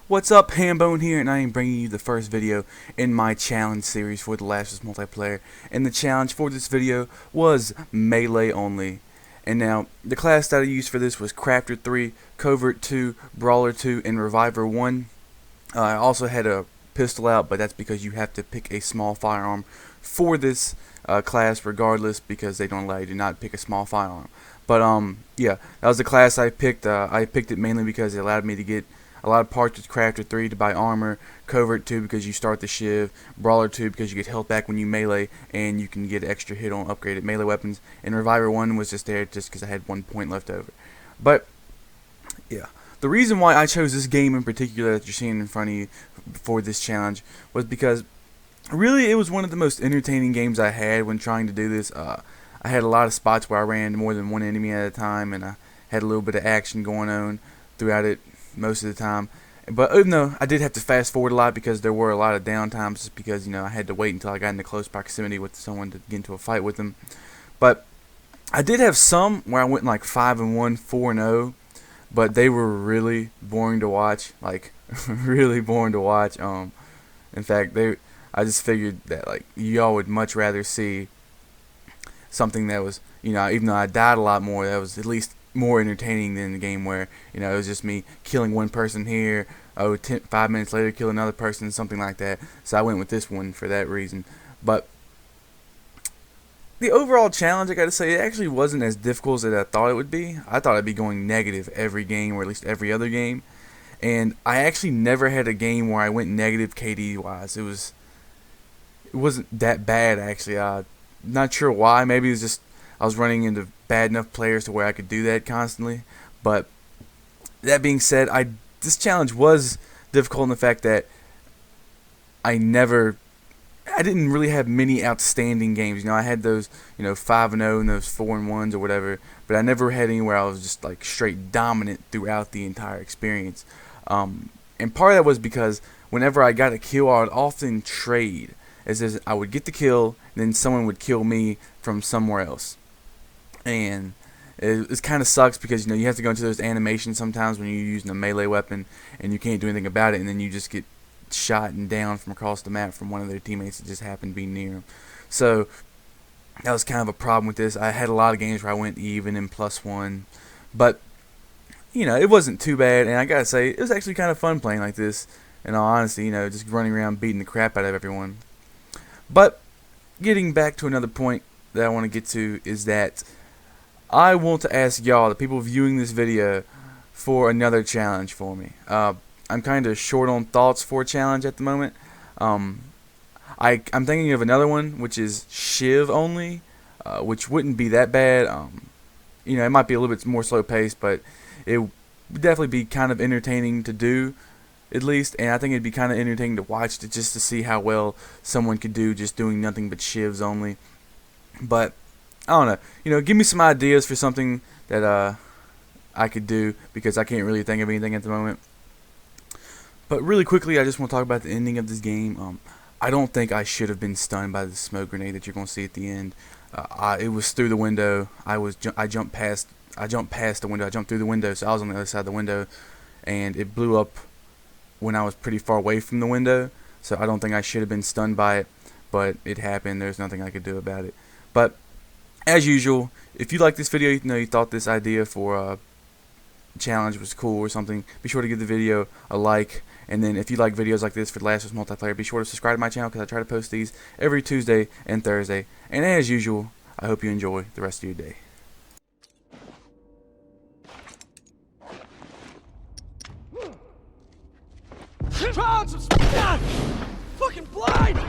What's up, Hambone here, and I am bringing you the first video in my challenge series for The Last of Us multiplayer. And the challenge for this video was melee only. And now, the class that I used for this was Crafter 3, Covert 2, Brawler 2, and Reviver 1. I also had a pistol out, but that's because you have to pick a small firearm for this class regardless, because they don't allow you to not pick a small firearm. But yeah, that was the class I picked. I picked it mainly because it allowed me to get a lot of parts with Crafter 3 to buy armor, Covert 2 because you start the shiv, Brawler 2 because you get health back when you melee, and you can get extra hit on upgraded melee weapons, and Reviver 1 was just there just because I had 1 point left over. But, yeah, the reason why I chose this game in particular that you're seeing in front of you for this challenge was because, really, it was one of the most entertaining games I had when trying to do this. I had a lot of spots where I ran more than one enemy at a time, and I had a little bit of action going on throughout it most of the time. But even though I did have to fast forward a lot because there were a lot of downtimes, just because, you know, I had to wait until I got into close proximity with someone to get into a fight with them. But I did have some where I went like 5-1, 4-0, but they were really boring to watch, like really boring to watch. In fact, I just figured that like y'all would much rather see something that was, you know, even though I died a lot more, that was at least more entertaining than the game where, you know, it was just me killing one person here, 5 minutes later kill another person, something like that. So I went with this one for that reason. But the overall challenge, I gotta say, it actually wasn't as difficult as I thought it would be. I thought I'd be going negative every game, or at least every other game, and I actually never had a game where I went negative KD wise. It wasn't that bad actually. Not sure why. Maybe it was just I was running into bad enough players to where I could do that constantly. But that being said, this challenge was difficult in the fact that I didn't really have many outstanding games. You know, I had those, you know, 5-0 and those 4-1s or whatever, but I never had anywhere I was just like straight dominant throughout the entire experience. And part of that was because whenever I got a kill, I would often trade. As I would get the kill, and then someone would kill me from somewhere else. And it kind of sucks because, you know, you have to go into those animations sometimes when you're using a melee weapon and you can't do anything about it, and then you just get shot and down from across the map from one of their teammates that just happened to be near them. So that was kind of a problem with this. I had a lot of games where I went even and +1, but, you know, it wasn't too bad, and I gotta say, it was actually kind of fun playing like this, in all honesty, you know, just running around beating the crap out of everyone. But getting back to another point that I want to get to is that I want to ask y'all, the people viewing this video, for another challenge for me. I'm kind of short on thoughts for a challenge at the moment. I'm thinking of another one, which is Shiv only, which wouldn't be that bad. You know, it might be a little bit more slow paced, but it would definitely be kind of entertaining to do, at least, and I think it'd be kind of entertaining to watch just to see how well someone could do just doing nothing but shivs only. But I don't know, you know, give me some ideas for something that I could do, because I can't really think of anything at the moment. But really quickly, I just want to talk about the ending of this game. I don't think I should have been stunned by the smoke grenade that you're going to see at the end. It was through the window. I jumped past the window. I jumped through the window, so I was on the other side of the window, and it blew up when I was pretty far away from the window. So I don't think I should have been stunned by it, but it happened. There's nothing I could do about it. But as usual, if you like this video, you know, you thought this idea for a challenge was cool or something, be sure to give the video a like. And then if you like videos like this for The Last of Us multiplayer, be sure to subscribe to my channel, because I try to post these every Tuesday and Thursday. And as usual, I hope you enjoy the rest of your day. Fucking blind!